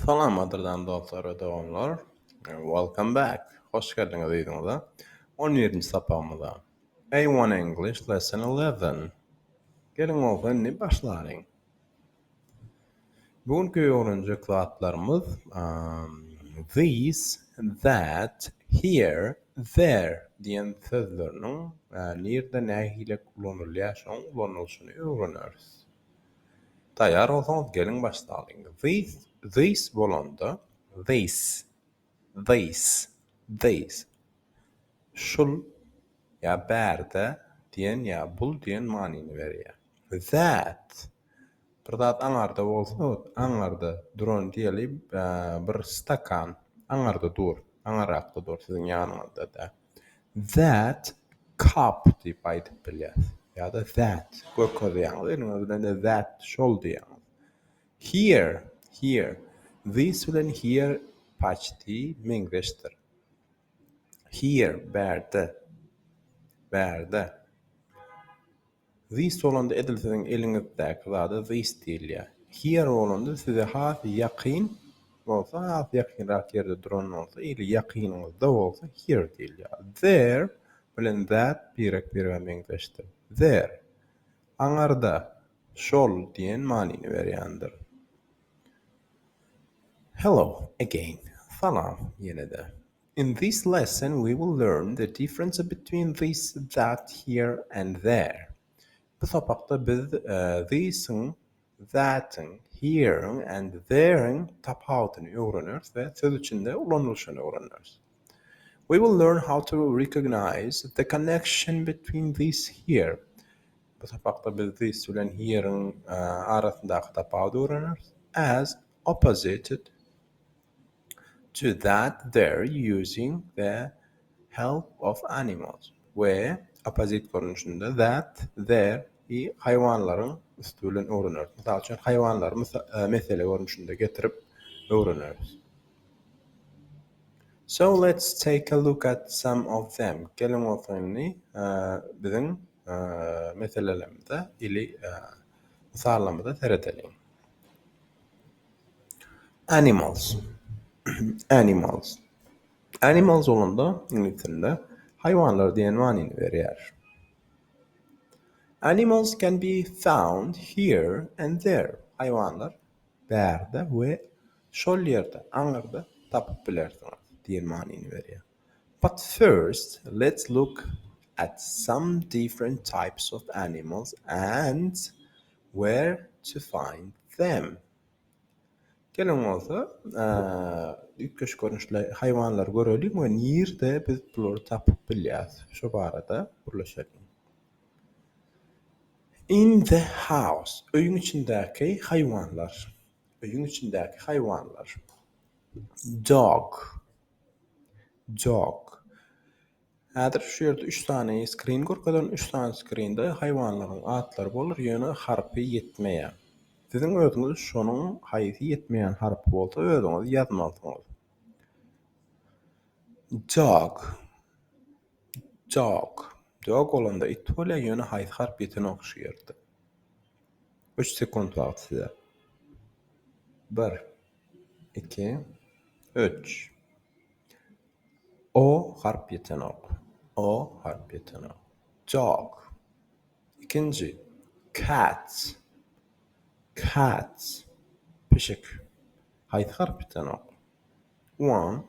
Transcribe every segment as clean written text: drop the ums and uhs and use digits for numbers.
Salamdırdan dostlar ve dowamlar. Welcome back. Hoş geldiniz videomuza. 11. sapağımıza. A1 English Lesson 11. Gelin oğlum başlayalım. Bugünkü öğrenci kılaatlarımız these, that, here, there diyen sözlerinin nerede nehiyle kullanılışını öğreniyoruz. Tayar olsanız gelin başlayalım. These bolanda these şul ya berde diyen ya bul diyen manini veriyor. That bir zat anlarda bolsa anlarda duran diyelim bir stakan anlarda dur angarakta dur sizin yanınızda da. That cup deyip aytıp bilyas. Ya da that gökö diýäňiz. That şol diýäňiz. Here. This bilen here paçti meňzeşdir. Here berde. This olanda edilseň eliňizdäki zada this diýilýär. Here olanda size has ýakyn bolsa, has ýakynrak ýerde duran bolsa, ili ýakynyňyzda bolsa here diýilýär. There bilen that birek meňzeşdir. There. Aňarda şol diýen manini berýändir. Hello again. Salam yine de. In this lesson we will learn the difference between this, that, here and there. Bu sapakta biz this'in, that'in, here'in and there'in tapawutyny öwreniriz ve söz içinde ulanylşyny öwreniriz. We will learn how to recognize the connection between this, here. Bu sapakta biz this bilen here'in arasyndaky tapawuty öwreniriz as opposited to that, there using the help of animals. Ve opposite görünüşünde that, there hayvanların üstülen öğreniriz. Mesela için hayvanları mesele görünüşünde getirip öğreniriz. So let's take a look at some of them. Gelin oturni bizim meselelerimizde ili misallarımızda seyredelim. Animals. Animals olanda İngilizce'de hayvanlar diýen manini berýär. Animals can be found here and there. Hayvanlar berde we şol ýerde, aňyrda tapyp bilersiňiz diýen manini berýär. But first, let's look at some different types of animals and where to find them. Gelin olsa, üýtgeç görünüşli hayvanlar görelim we nirde biz bulary tapyp bilýäs. Şu barada burlaşalım. In the house, öýüň içindäki hayvanlar. Dog. Häzir şu ýerde 3 tane screen görkezden 3 tane screende hayvanlaryň atlary bolar, ýöne harpy ýetmeýär. Sizin özüňiz şonuň haýsy ýetmeýän harpy bolsa özüňiz ýazmalysyňyz. Dog olanda it bolýar, ýöne haýsy harp ýeten okşaýardy. 3 sekund wagt size. 1 2 3 O harp ýeten ok. Dog. İkinci cat. Pişik. Haýsy harp ýeten ok. 1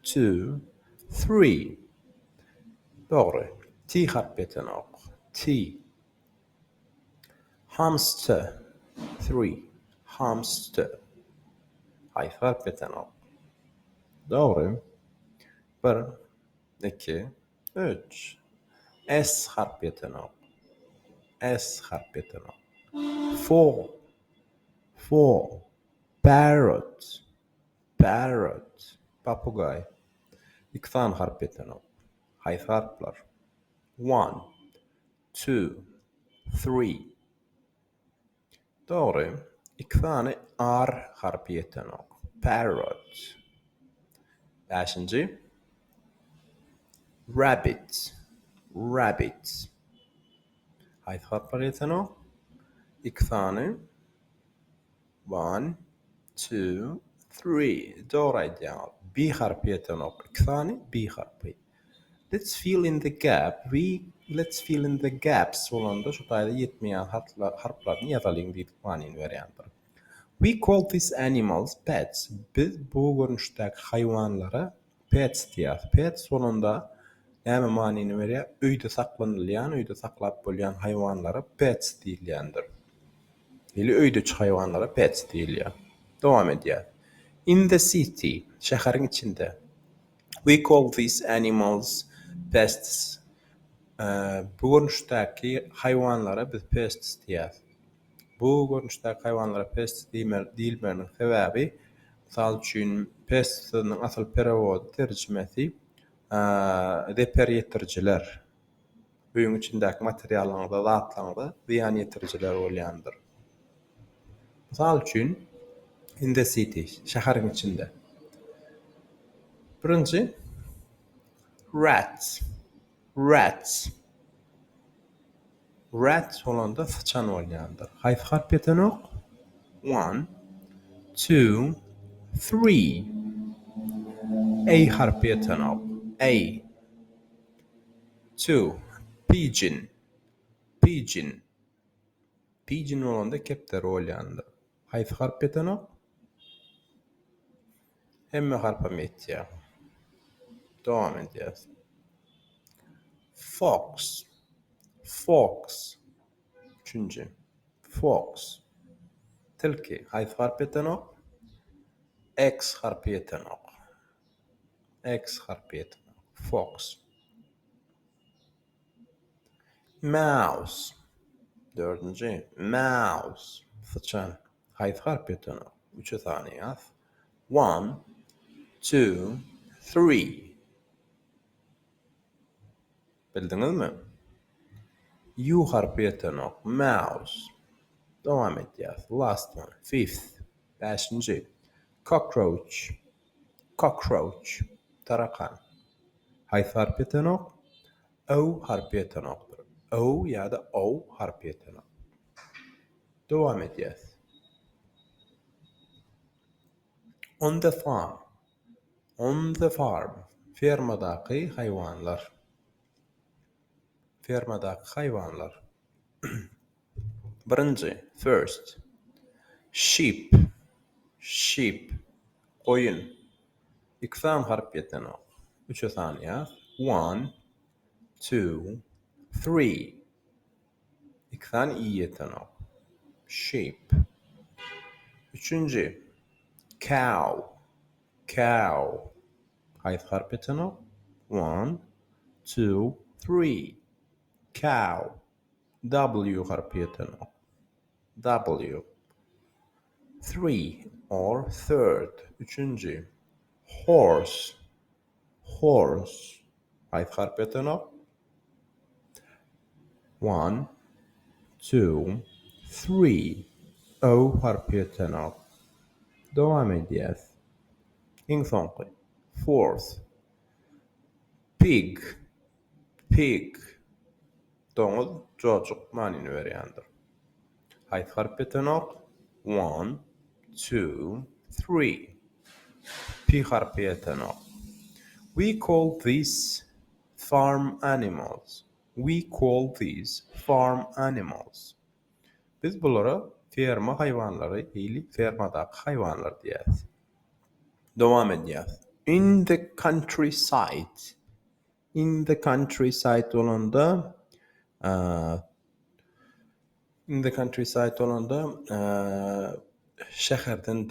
2 3 Dogry. T harp ýeten ok. T. Hamster. 3 Haýsy harp ýeten ok. Dogry. 1 2 3 S harp ýeten ok. 4 Parrot. Papugay. 2 tane harp ýeten ok. Haýsy harplar? 1 2 3 Dogry. 2 tane R harp ýeten ok. Parrot. 5. Rabbit. Haýsy harplar ýeten ok? 2 tane 1 2 3 doğru cevap. B harfi yetenek. İki tane B harfi. Let's fill in the gap. Let's fill in the gaps olanda şu tayda yetmeyen harflarını yazalım dedik manin variantları. We call these animals pets. Biz bu görünüşdeki hayvanlara pets diýär. Pets olanda näme manini berýär? Öýde saklanylýan, öýde saklap bolýan hayvanlara pets diýilýändir. Eli öýdeki hayvanlara pets diýilýär. Dowam edýär. In the city, şäherin içinde. We call these animals pests. Bu görünüşdäki hayvanlara biz pests diýär. Bu görünüşdäki hayvanlara pest diýilmeginiň sebäbi, mysal üçin pest'niň asl perewod terjimesi reper ýetirjiler. Buýun içindäki materiallaryňda, zatlaryňda ziýan ýetirjiler bolýandyr. Mysal üçin in the city, şäherin içinde. Birinji rats. Rat olanda sıçan bolýandyr. Haýsy harp ýetenek? 1 2 3 A harpi ýetenek. A 2 Pigeon olanda kepter bolýandyr. Haýsy harp ýetenek? Hemme harpa metýär. Dowam edýär. Fox. Üçüncü. Fox. Tilki. Haýsy harp ýetenek? X harpi ýetenek. Fox. Mouse. Dördüncü. Mouse. Sıçan. Haýsy harp ýetenek? 3 sany ýaz. 1 2 3 Bildiňizmi? U harpi ýetenek. Mouse. Dowam edýär. Last one. 5th. 5-nji. Cockroach. Tarakan. Haýsy harpi ýetenek? O harpi ýetenekdir. O ýa-da O harpi ýetenek. Dowam edýär. On the farm. Fermadaky hayvanlar. Birinji. First. Sheep. Koyun. İkisam harp ýetenek. 3 saniýa. 1 2 3 İkisam i ýetenek. Sheep. Üçüncü. Cow. Haýsy harp ýetenek? 1 2 3 Cow. W harpi ýetenek. W. 3 or third. Üçüncü. Horse. Haýsy harp ýetenek? 1 2 3 O harpi ýetenek. Dowam edýär. Iň soňky. Fourth. Pig. Doňuz, jojuk manini berýändir. Haýsy harp ýetenek? 1 2 3 P harpi ýetenek. We call these farm animals. Biz bulara ferma hayvanlary, ýa-da fermadaky hayvanlar diýäris. Dowam edýär. In the countryside olanda şäherden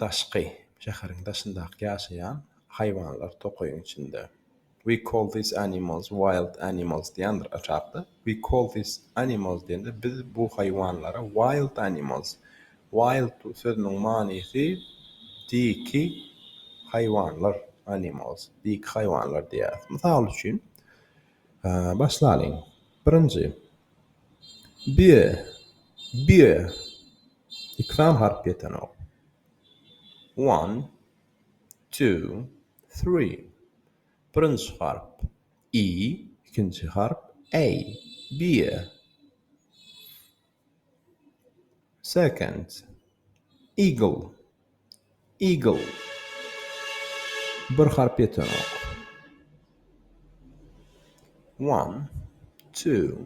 şäheriň daşyndaky ýaşaýan hayvanlar tokoyun içinde. We call these animals wild animals diýendir açapda. We call these animals diýende biz bu hayvanlara wild animals. Wild sözüniň manysy diki hayvanlar, animals, diki hayvanlar diýär. Mysal üçin başlaýyn. Birinji. Beer. İkram harp ýetenek. 1 2 3 Birinci harp I, ikinci harp A. Beer. Second. Eagle. Bir harfiyetanoq. 1, 2,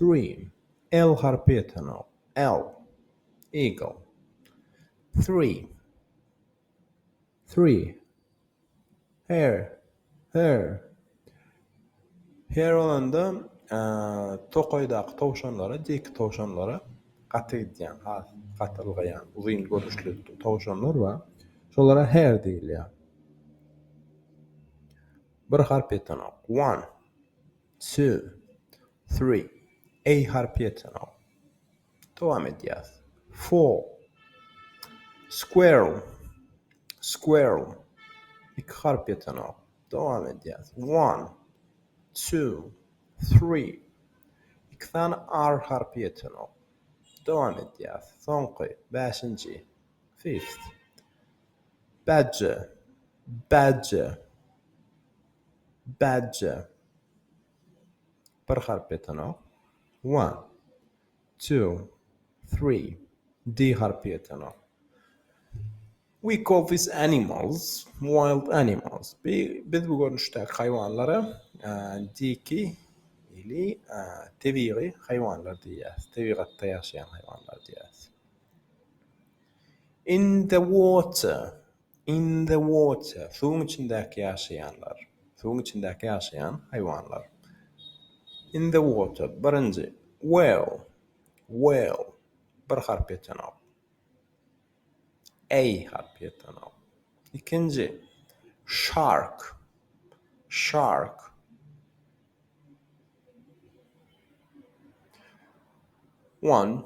3. L harfiyetanoq. L. Eagle. 3. 3. Hair. Hair. Hair olanda toqoydaq tavşanlara, dik tavşanlara qatı gidýän, qatylgaýan, uzun görüşli tavşanlar var. Şolara hair diýilýär. Bir harf ýetanoq. 1, 2, 3. A harfi ýetanoq. Dowam edýär. 4. Squirrel. Squirrel. 2 harf ýetanoq. Dowam edýär. 1, 2, 3. 2 tane R harfi ýetanoq. Dowam edýär. Soňky, 5-nji. 5th. Badger. Badger. Badger. Bir harf ýetanoq. 1, 2, 3. D harfi ýetanoq. We call these animals wild animals. Biz bu görnüşdäki haýwanlara diki ili tebiği haýwanlar diýäs. Tebigatda ýaşaýan haýwanlar diýäs. In the water. In the water. Suwun içindäki ýaşaýanlar. Suwun içindäki ýaşaýan haýwanlar. In the water. Birinji. Whale. Whale. Bir harf ýetanoq. A harfi ýetanoq. İkinci. Shark. Shark. 1,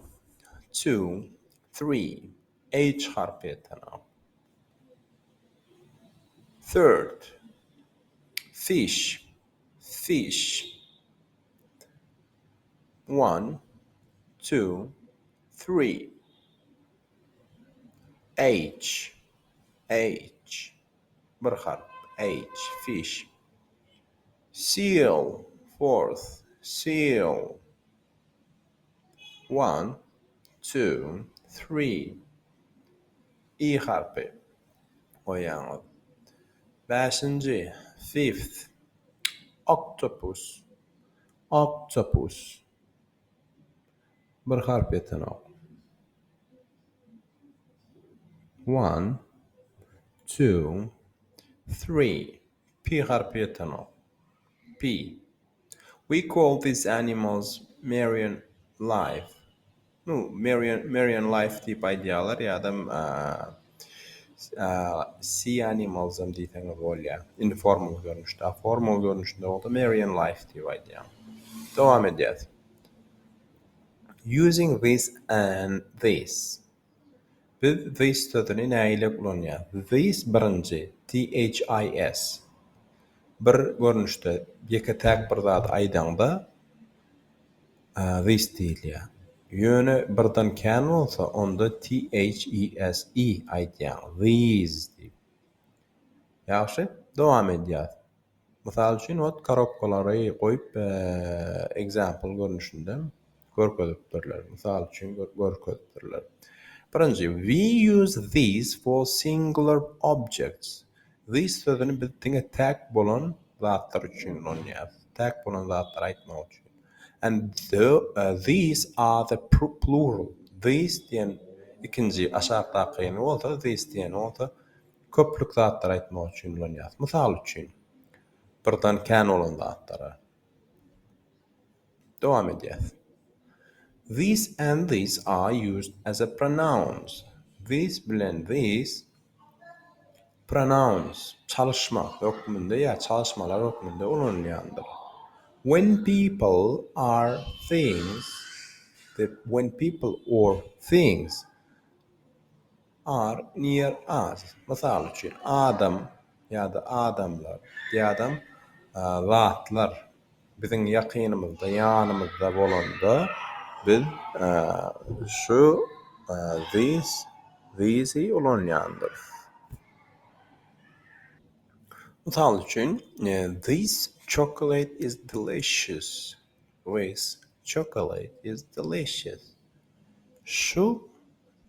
2, 3. H harfi ýetanoq. Third. Fish. Fish. 1, 2, 3. H. H. Bir harf. H. Fish. Seal. Fourth. Seal. 1, 2, 3. E harfi. Oýaňyz. 5-nji. Fifth. Octopus. Octopus. Bir harf ýetanoq. 1, 2, 3. P harfi ýetanoq. P. We call these animals marine life. No, marine life diýip aýdýarlar ýa-da sea animals diýseniz bolýar. Informal görnüşde, formal görnüşde bolsa marine life diýip aýdýar. Dowam edýär. Using this and this. Biz this sözüni näile kullanýar? This birinji. THIS. Bir görnüşde ýeke-täk bir zat aýdanda this diýilýär. Ýöne birden kän bolsa onda THESE aýdýar. These diýip. Ýaxşy, dowam edýär. Mysal üçin ot korobkalary goýup example görnüşinde görkezipdirler. Mysal üçin görkezipdirler. Birinji, we use these for singular objects. These sözüni biz tiňe täk bolan zatlar üçin kullanýar. Täk bolan zatlar aýtmak üçin. And these are the plural. These diýen ikinji aşağıdaky bolsa, these diýen bolsa köplük zatlar aýtmak üçin kullanýar. Mysal üçin birden kän bolan zatlara. Dowam edýär. These and these are used as a pronouns. These bilen these pronouns çalışmak hökmünde ya çalışmalar hökmünde kullanılýandyr. When people are things, when people or things are near us. Mysal üçin adam ýa-da adamlar, ýa-da zatlar biziň ýakynymyzda, ýanymyzda bolanda biz şu these ulanýandyr. Mysal üçin this chocolate is delicious. This chocolate is delicious. Şu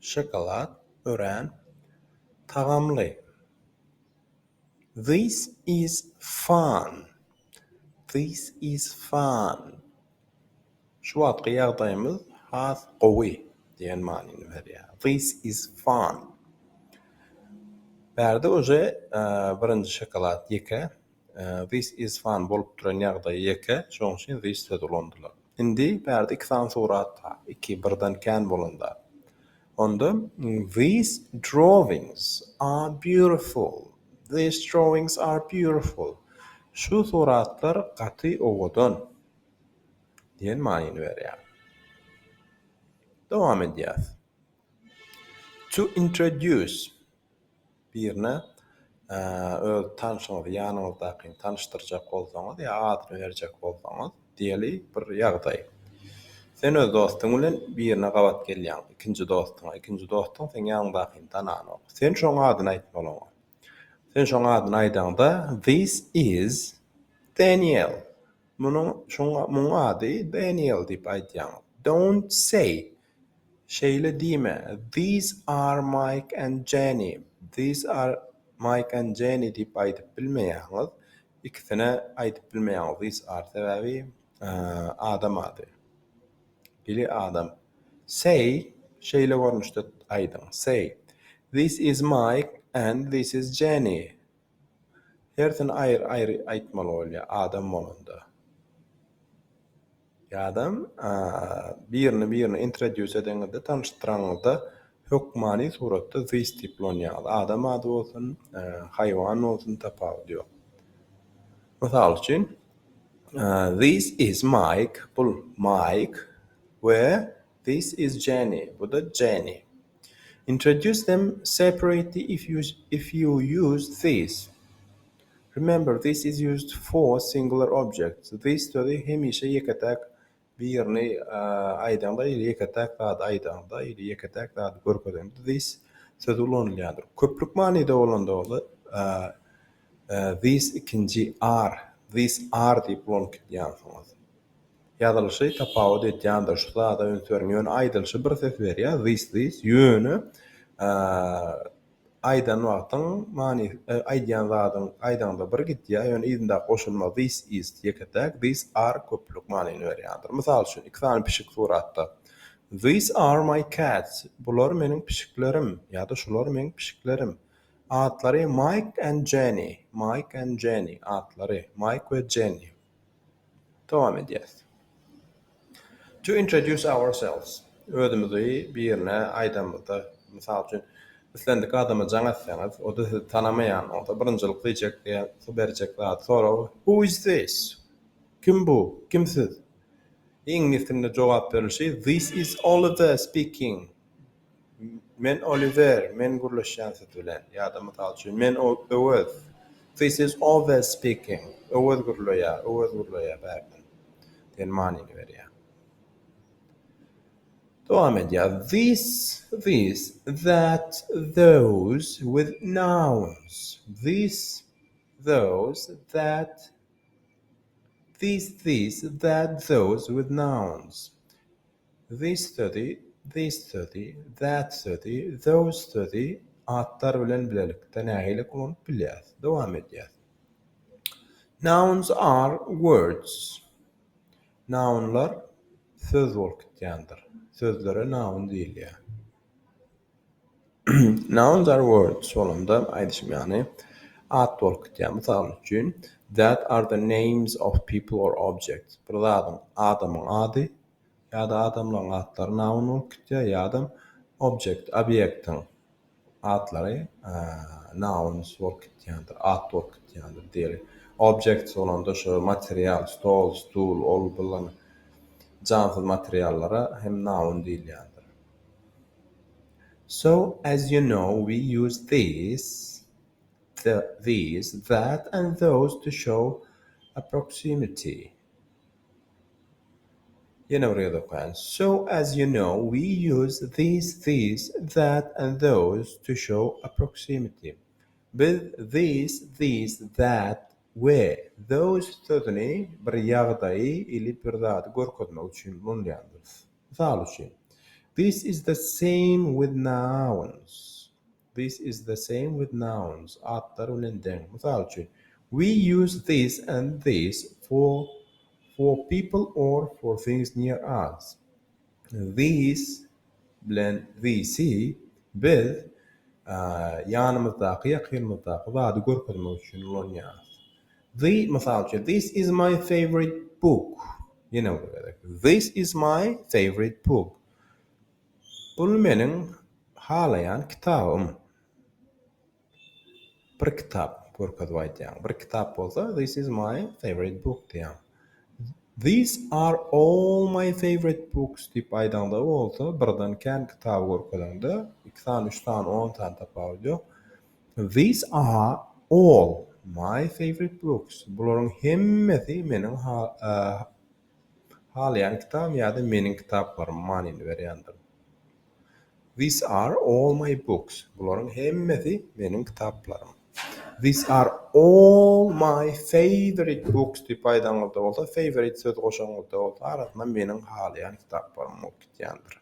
şokolat ören tagamly. This is fun. This is fun. شو قياغ ضيمض هاث قوي ديان ماني نفريا. This is fun. بعد وجه برنج شوكولات يكا. This is fun بولب ترنياغ ضي يكا شونشين this تدولوندلا. عندي بعد إكثان صورات إكي بردن كان بولندا. On these drawings are beautiful. These drawings are beautiful. Şu suratlar qatı oğudun. Diyen manini veriyor. Devam ediyoruz. To introduce birine öz tanışыңız, yanınızdaki tanıştıracak olsanız ya adını verecek olsanız diyeli bir yağday. Sen öz dostun bilen birine qabat gelýän, ikinci dostun sen yanındaky tanany. Sen şoň adyny aýtmaly. Sen şoň adyny aýdanda this is Daniel. Muň ady Daniel diýip aýtýan. Don't say şeyle diýme. These are Mike and Jenny. These are Mike and Jenny diýip aýdyp bilmeýäňiz. İkisine aýdyp bilmeýäňiz. These are sebäbi adam ady. Biri adam. Say şeyle görnüşde aýdyň. Say this is Mike and this is Jenny. Herden aýry aýtmaly bolýar adam bolanda. Adam birini introduce edeňizde tanıştyraňyzda hökmani suratda this diýip adam ady bolsun, haýwan bolsun tapawut ýok. Mysal üçin this is Mike, bul Mike we this is Jenny, bu da Jenny. Introduce them separately if you use this. Remember, this is used for singular objects. This sözü hemişe yeketek birini aýdanda ýa-da yeketek zat aýdanda ýa-da yeketek zat görkezende this sözü ulanylýardyr. Köplük manyda bolanda this ikinci are, this are diýip ulanylýarsyňyz. Ýazylşy tapawut etýändir. Şu zada öňsörňön aýdylşy bir ses berýär. This ýöne aydan wagtyň many aýdýan zadyň aýdanda bir gitýär, ýöne ýerinde goşulma this is diýeketek, these are köplük manyny berýärdir. Mysal üçin iki tane pişik suratda. These are my cats. Bular meniň pişiklerim ýa-da şular meniň pişiklerim. Adlary Mike and Jenny. Mike and Jenny adlary. Mike we Jenny. Dowam edýäs. To introduce ourselves. Özümizi birine aýdamyzda, mysal üçin Islendik adama jaň etseňiz, o da sizi tanamaýan, o da birinjilik diýjek diýen, berjek zat. Sonra who is this? Kim bu? Kimsiz? İnglisçe jogap berilşi this is Oliver speaking. Men Oliver, men gurlaşýan bilen. Ýa-da mysal üçin men Öwez. This is Oliver speaking. Öwez gurlaýar bärdin. Den manyny berýär. Dowam edýär. This, that, those with nouns. This, those, that, these, that, those with nouns. This study, that study, those study atlar bilen bilelikde nähile kulanyp bilýär. Dowam edýär. Nouns are words. Nounlar söz bolup gitýändir. Sözlere noun diýilýär. Nouns are words bolanda aýdyşym ýani ad bolup gitýär. Mysal üçin that are the names of people or objects. Bir adamyň ady ýa-da adamlaryň adlary noun bolup gitýär ýa-da obyektiň adlary nouns bolup gitýändir, ad bolup gitýändir diýeli. Objects bolanda şu material, stol, stool, ol bilen jansız materiallara hem noun diýilýär. So, as you know, we use these, that, and those to show a proximity. So, as you know, we use these, that, and those to show a proximity. With these, that, we, those sözüni bir ýagdaýy ili bir zat görkezmek üçin kullanýardyr. Misal üçin, this is the same with nouns. This is the same with nouns. Attar ulendeng. Misal için, we use this and this for people or for things near us. These blend these with يعني مصداقية غير مصداق بعد قرب الموشن لونيا. The مثال this is my favorite book. You know, this is my favorite book. Bunun mening halayan kitabım. Bir kitap görkezip aytýan. Bir kitap bolsa, this is my favorite book diýen. These are all my favorite books diýip aýdanda bolsa, birden kän kitap görkezende 2 tane, 3 tane, 10 tane tapawyd ýok. These are all my favorite books. Buların hemmesi meniň halayan kitabym ýa-da meniň kitaplarym manyny berýändir. These are all my books. Buların hemmesi meniň kitaplarym. These are all my favorite books diýip aýdanda bolsa, favorite söz goşanylda bolsa, arasyndan meniň halayan kitaplarym bolup gitýändir.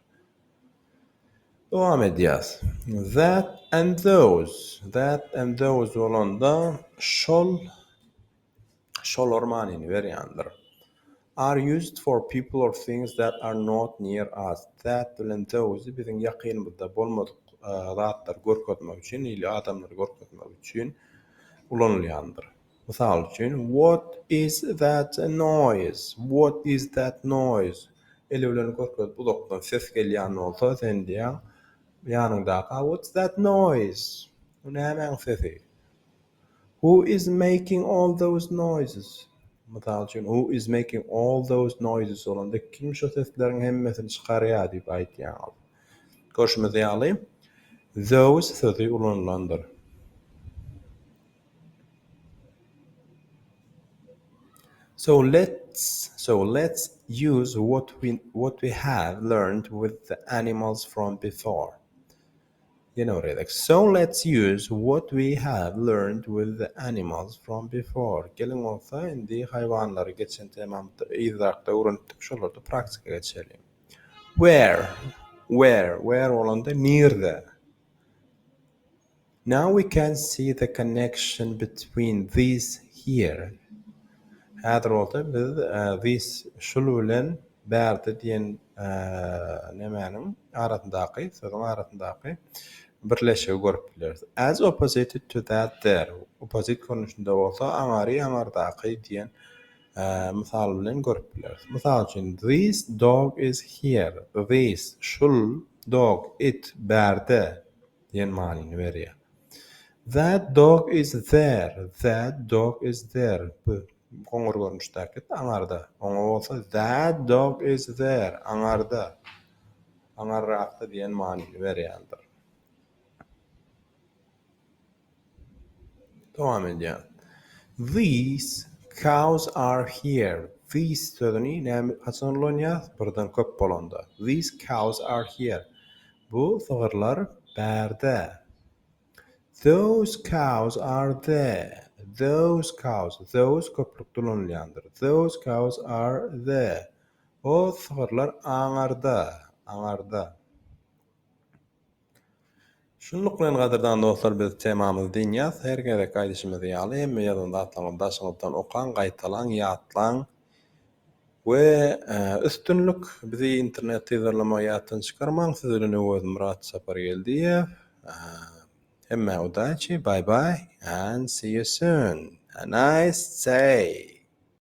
Devam edýäs. That and those bolanda şol manyny berýändir. Are used for people or things that are not near us. That bilen those biziň ýakynymyzda bolmadyk zatlar görkezmek üçin, ýa adamlary görkezmek üçin ulanylýandyr. Misal üçin, what is that noise? What is that noise? Ele bilen görkezip uzakdan ses gelýän bolsa, sen diýäň ýanyndaky, what's that noise? Bu nämeň sesi? Who is making all those noises? Misal üçin, who is making all those noises olanda kim şu sesleriň hemmesini çykarýar diýip aýtýan. Görüşmez ýaly. Those sözi ulanılandyr. So let's use what we have learned with the animals from before. You know, redak. So let's use what we have learned with the animals from before. Gelin olsa indi hayvanları geçen temamda izakda öğrendik, şolарды praktика geçelim. Where olanda near. Now we can see the connection between these here. Häzir olsa biz this şol bilen bärde diýen nemäniň arasyndaky, sözüň arasyndaky birleşigi görüp bileriz. As opposite to that there. Opposite konuşunda bolsa aňary aňardaky diýen misal bilen görüp bileriz. Misal üçin, this dog is here. This şol dog it bärde diýen manyny berýär. That dog is there. That dog is there. Goňur görnüşdäki aňarda. Oňa bolsa that dog is there. Aňarda. Aňarrakda diýen manyny berýändir. Devam edýän. These cows are here. These sözüni näme haçan ulanýar? Birden köp bolanda. These cows are here. Bu sygyrlar bärde. Those cows are there. Those köplük ulanylýandyr. Those cows are there. O sygyrlar aňarda. Şunluk bilen gadyrdan dostlar, biz temamyzy dinýäs. Her gerek gaýdyşymyzy ýaly, hemme ýerinde atlaňyp daşyňypdan okan, gaýtalan, ýatlaň we üstünlük bizi internet izlerlemekden çykarmaň. Sizlerden özüm Murat Sapar geldi. Hemme udaçy, bye bye and see you soon. A nice day.